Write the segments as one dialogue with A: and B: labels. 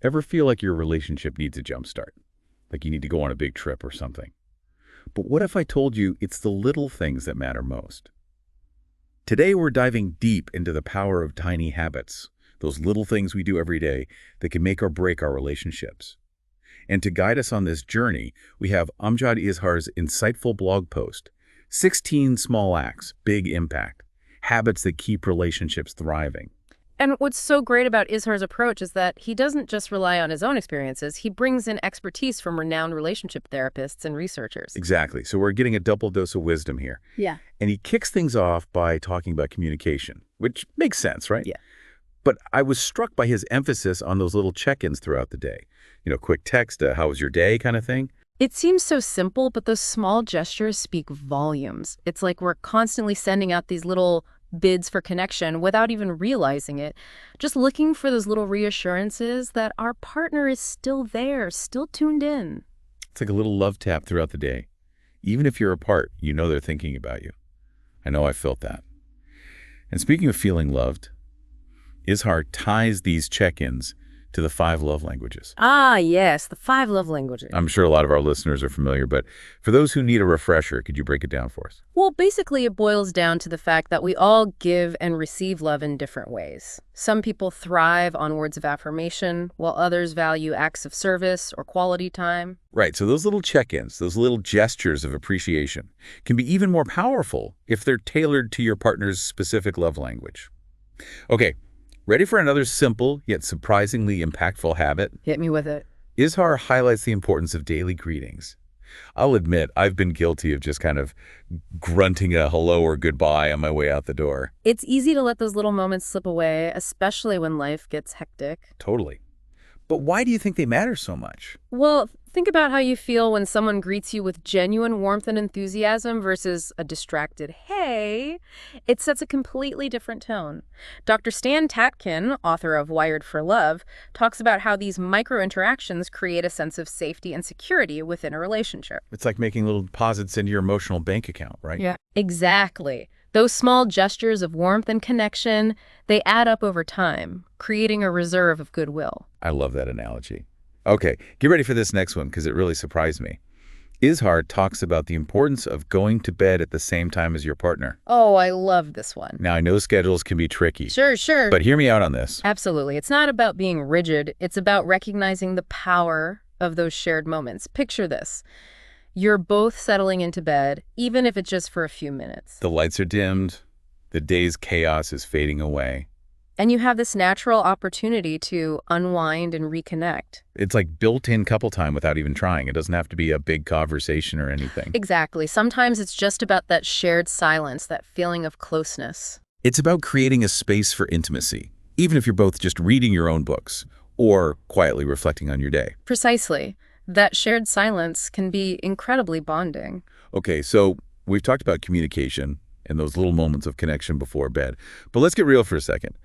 A: Ever feel like your relationship needs a jump start? Like you need to go on a big trip or something? But what if I told you it's the little things that matter most? Today we're diving deep into the power of tiny habits, those little things we do every day that can make or break our relationships. And to guide us on this journey, we have Amjad Izhar's insightful blog post, 16 Small Acts, Big Impact, Habits that Keep Relationships Thriving.
B: And what's so great about Izhar's approach is that he doesn't just rely on his own experiences, he brings in expertise from renowned relationship therapists and researchers.
A: Exactly. So we're getting a double dose of wisdom here.
B: Yeah.
A: And he kicks things off by talking about communication, which makes sense, right?
B: Yeah.
A: But I was struck by his emphasis on those little check-ins throughout the day. Quick text, how was your day kind of thing.
B: It seems so simple, but those small gestures speak volumes. It's like we're constantly sending out these little bids for connection without even realizing it, just looking for those little reassurances that our partner is still there, still tuned in.
A: It's like a little love tap throughout the day. Even if you're apart, they're thinking about you. I know I felt that. And speaking of feeling loved, Izhar ties these check-ins to the 5 love languages.
B: Ah, yes, the 5 love languages.
A: I'm sure a lot of our listeners are familiar, but for those who need a refresher, could you break it down for us?
B: Well, basically it boils down to the fact that we all give and receive love in different ways. Some people thrive on words of affirmation, while others value acts of service or quality time.
A: Right, so those little check-ins, those little gestures of appreciation can be even more powerful if they're tailored to your partner's specific love language. Okay, ready for another simple yet surprisingly impactful habit?
B: Hit me with it.
A: Izhar highlights the importance of daily greetings. I'll admit, I've been guilty of just kind of grunting a hello or goodbye on my way out the door.
B: It's easy to let those little moments slip away, especially when life gets hectic.
A: Totally. But why do you think they matter so much?
B: Well, think about how you feel when someone greets you with genuine warmth and enthusiasm versus a distracted, hey. It sets a completely different tone. Dr. Stan Tatkin, author of Wired for Love, talks about how these micro-interactions create a sense of safety and security within a relationship.
A: It's like making little deposits into your emotional bank account, right?
B: Yeah. Exactly. Those small gestures of warmth and connection, they add up over time, creating a reserve of goodwill.
A: I love that analogy. Okay, get ready for this next one because it really surprised me. Izhar talks about the importance of going to bed at the same time as your partner.
B: Oh, I love this one.
A: Now, I know schedules can be tricky.
B: Sure.
A: But hear me out on this.
B: Absolutely. It's not about being rigid. It's about recognizing the power of those shared moments. Picture this. You're both settling into bed, even if it's just for a few minutes.
A: The lights are dimmed. The day's chaos is fading away.
B: And you have this natural opportunity to unwind and reconnect.
A: It's like built-in couple time without even trying. It doesn't have to be a big conversation or anything.
B: Exactly. Sometimes it's just about that shared silence, that feeling of closeness.
A: It's about creating a space for intimacy, even if you're both just reading your own books or quietly reflecting on your day.
B: Precisely. That shared silence can be incredibly bonding.
A: Okay, so we've talked about communication and those little moments of connection before bed. But let's get real for a second.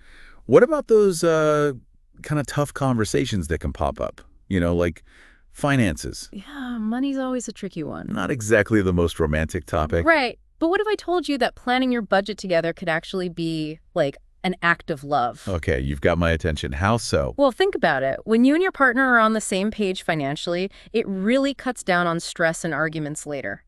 A: What about those kind of tough conversations that can pop up? Like finances.
B: Yeah, money's always a tricky one.
A: Not exactly the most romantic topic.
B: Right. But what if I told you that planning your budget together could actually be like an act of love?
A: Okay, you've got my attention. How so?
B: Well, think about it. When you and your partner are on the same page financially, it really cuts down on stress and arguments later.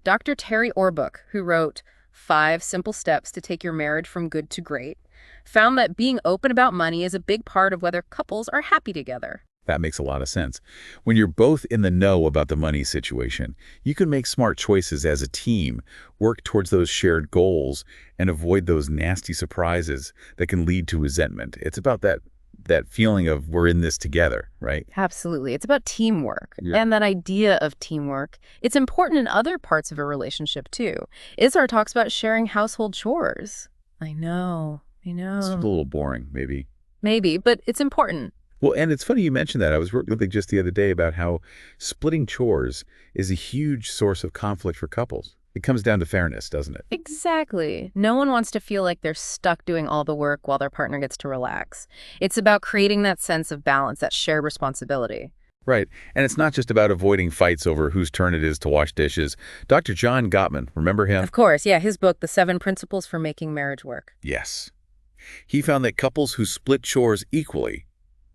B: Dr. Terry Orbuch, who wrote 5 Simple Steps to Take Your Marriage from Good to Great, found that being open about money is a big part of whether couples are happy together.
A: That makes a lot of sense. When you're both in the know about the money situation, you can make smart choices as a team, work towards those shared goals, and avoid those nasty surprises that can lead to resentment. It's about that feeling of we're in this together, right?
B: Absolutely. It's about teamwork.
A: Yeah.
B: And that idea of teamwork, it's important in other parts of a relationship too. Izhar talks about sharing household chores. I know.
A: It's a little boring, maybe.
B: Maybe, but it's important.
A: Well, and it's funny you mentioned that. I was reading just the other day about how splitting chores is a huge source of conflict for couples. It comes down to fairness, doesn't it?
B: Exactly. No one wants to feel like they're stuck doing all the work while their partner gets to relax. It's about creating that sense of balance, that shared responsibility.
A: Right. And it's not just about avoiding fights over whose turn it is to wash dishes. Dr. John Gottman, remember him?
B: Of course, yeah, his book, The 7 Principles for Making Marriage Work.
A: Yes. He found that couples who split chores equally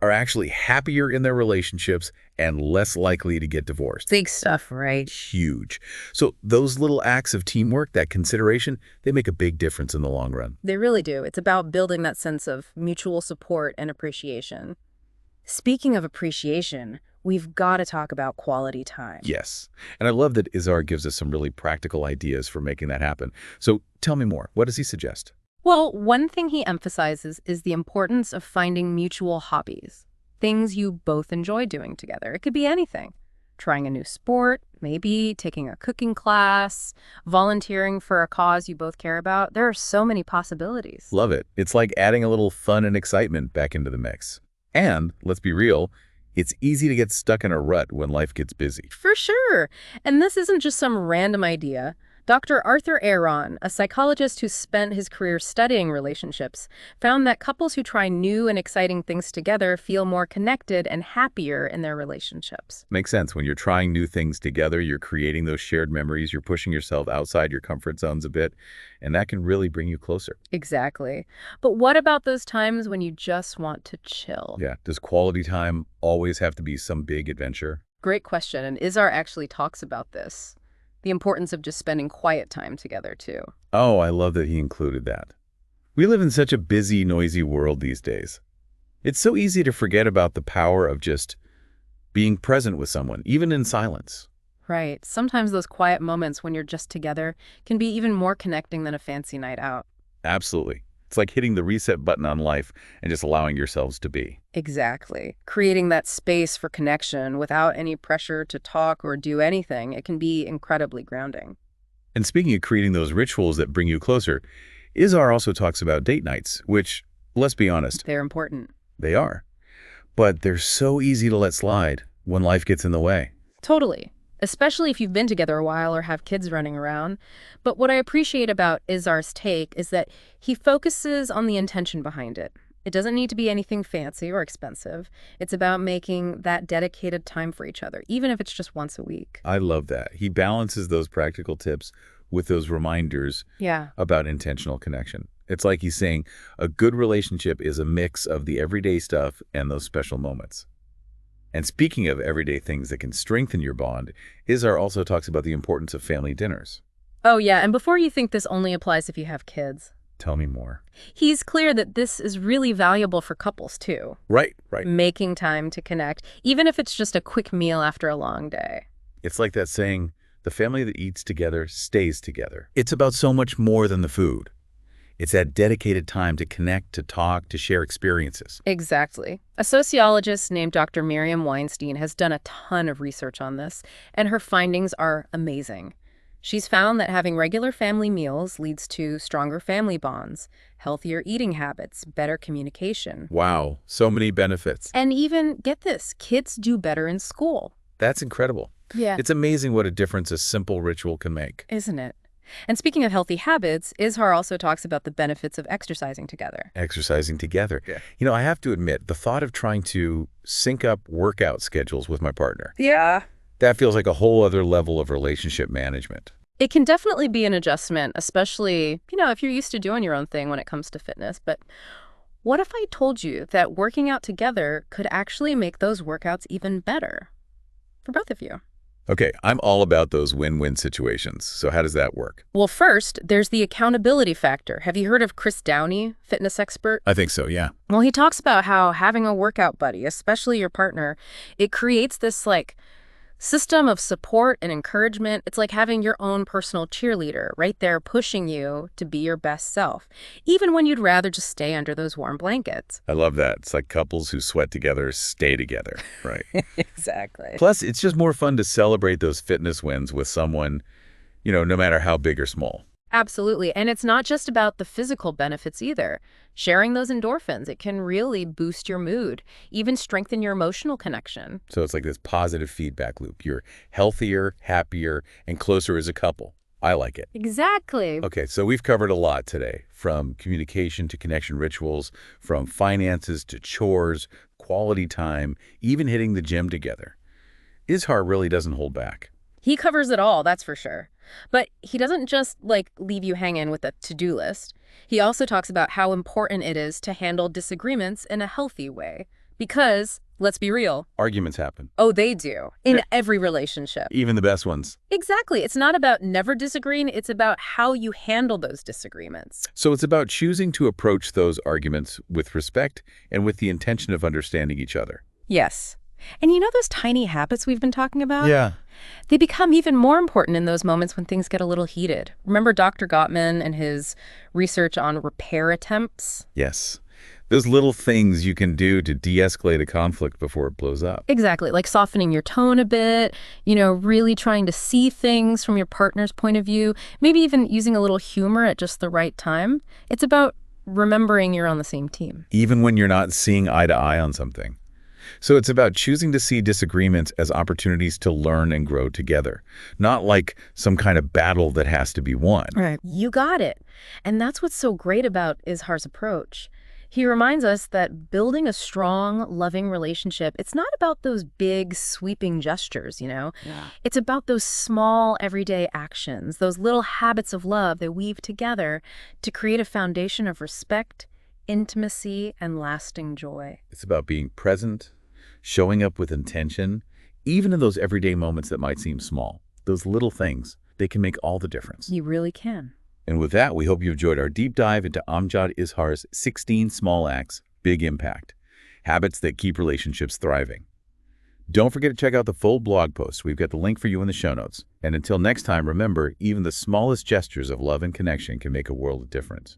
A: are actually happier in their relationships and less likely to get divorced.
B: Big stuff, right?
A: Huge. So those little acts of teamwork, that consideration, they make a big difference in the long run.
B: They really do. It's about building that sense of mutual support and appreciation. Speaking of appreciation, we've got to talk about quality time.
A: Yes. And I love that Izar gives us some really practical ideas for making that happen. So tell me more. What does he suggest?
B: Well, one thing he emphasizes is the importance of finding mutual hobbies, things you both enjoy doing together. It could be anything. Trying a new sport, maybe taking a cooking class, volunteering for a cause you both care about. There are so many possibilities.
A: Love it. It's like adding a little fun and excitement back into the mix. And, let's be real, it's easy to get stuck in a rut when life gets busy.
B: For sure. And this isn't just some random idea. Dr. Arthur Aron, a psychologist who spent his career studying relationships, found that couples who try new and exciting things together feel more connected and happier in their relationships.
A: Makes sense. When you're trying new things together, you're creating those shared memories, you're pushing yourself outside your comfort zones a bit, and that can really bring you closer.
B: Exactly. But what about those times when you just want to chill?
A: Yeah. Does quality time always have to be some big adventure?
B: Great question, and Izar actually talks about this. The importance of just spending quiet time together, too.
A: Oh, I love that he included that. We live in such a busy, noisy world these days. It's so easy to forget about the power of just being present with someone, even in silence.
B: Right. Sometimes those quiet moments when you're just together can be even more connecting than a fancy night out.
A: Absolutely. It's like hitting the reset button on life and just allowing yourselves to be.
B: Exactly. Creating that space for connection without any pressure to talk or do anything, it can be incredibly grounding.
A: And speaking of creating those rituals that bring you closer, Izar also talks about date nights, which, let's be honest,
B: They're important.
A: they are. But they're so easy to let slide when life gets in the way.
B: Totally. Especially if you've been together a while or have kids running around. But what I appreciate about Izar's take is that he focuses on the intention behind it. It doesn't need to be anything fancy or expensive. It's about making that dedicated time for each other, even if it's just once a week.
A: I love that. He balances those practical tips with those reminders
B: Yeah.
A: about intentional connection. It's like he's saying a good relationship is a mix of the everyday stuff and those special moments. And speaking of everyday things that can strengthen your bond, Izar also talks about the importance of family dinners.
B: Oh, yeah. And before you think this only applies if you have kids,
A: Tell me more.
B: he's clear that this is really valuable for couples, too.
A: Right.
B: Making time to connect, even if it's just a quick meal after a long day.
A: It's like that saying, the family that eats together stays together. It's about so much more than the food. It's that dedicated time to connect, to talk, to share experiences.
B: Exactly. A sociologist named Dr. Miriam Weinstein has done a ton of research on this, and her findings are amazing. She's found that having regular family meals leads to stronger family bonds, healthier eating habits, better communication.
A: Wow, so many benefits.
B: And even, get this, kids do better in school.
A: That's incredible.
B: Yeah.
A: It's amazing what a difference a simple ritual can make.
B: Isn't it? And speaking of healthy habits, Izhar also talks about the benefits of exercising together.
A: Exercising together. Yeah. I have to admit, the thought of trying to sync up workout schedules with my partner,
B: Yeah.
A: that feels like a whole other level of relationship management.
B: It can definitely be an adjustment, especially, if you're used to doing your own thing when it comes to fitness. But what if I told you that working out together could actually make those workouts even better for both of you?
A: Okay, I'm all about those win-win situations. So how does that work?
B: Well, first, there's the accountability factor. Have you heard of Chris Downey, fitness expert?
A: I think so, yeah.
B: Well, he talks about how having a workout buddy, especially your partner, it creates this system of support and encouragement. It's like having your own personal cheerleader right there pushing you to be your best self, even when you'd rather just stay under those warm blankets.
A: I love that. It's like couples who sweat together stay together, right?
B: Exactly.
A: Plus, it's just more fun to celebrate those fitness wins with someone, no matter how big or small.
B: Absolutely. And it's not just about the physical benefits either. Sharing those endorphins, it can really boost your mood, even strengthen your emotional connection.
A: So it's like this positive feedback loop. You're healthier, happier, and closer as a couple. I like it.
B: Exactly.
A: Okay, so we've covered a lot today, from communication to connection rituals, from finances to chores, quality time, even hitting the gym together. Izhar really doesn't hold back.
B: He covers it all, that's for sure. But he doesn't just, leave you hanging with a to-do list. He also talks about how important it is to handle disagreements in a healthy way, Because, let's be real,
A: Arguments happen.
B: oh, they do. In every relationship.
A: Even the best ones.
B: Exactly. It's not about never disagreeing. It's about how you handle those disagreements.
A: So it's about choosing to approach those arguments with respect and with the intention of understanding each other.
B: Yes. And you know those tiny habits we've been talking about?
A: Yeah.
B: They become even more important in those moments when things get a little heated. Remember Dr. Gottman and his research on repair attempts?
A: Yes. Those little things you can do to de-escalate a conflict before it blows up.
B: Exactly, like softening your tone a bit, really trying to see things from your partner's point of view, maybe even using a little humor at just the right time. It's about remembering you're on the same team.
A: Even when you're not seeing eye to eye on something. So it's about choosing to see disagreements as opportunities to learn and grow together, not like some kind of battle that has to be won.
B: Right. You got it. And that's what's so great about Izhar's approach. He reminds us that building a strong, loving relationship, it's not about those big, sweeping gestures. It's about those small, everyday actions, those little habits of love that weave together to create a foundation of respect, intimacy, and lasting joy.
A: It's about being present, showing up with intention, even in those everyday moments that might seem small. Those little things, they can make all the difference.
B: You really can.
A: And with that, we hope you enjoyed our deep dive into Amjad Izhar's 16 Small Acts, Big Impact, habits that keep relationships thriving. Don't forget to check out the full blog post. We've got the link for you in the show notes. And until next time, remember, even the smallest gestures of love and connection can make a world of difference.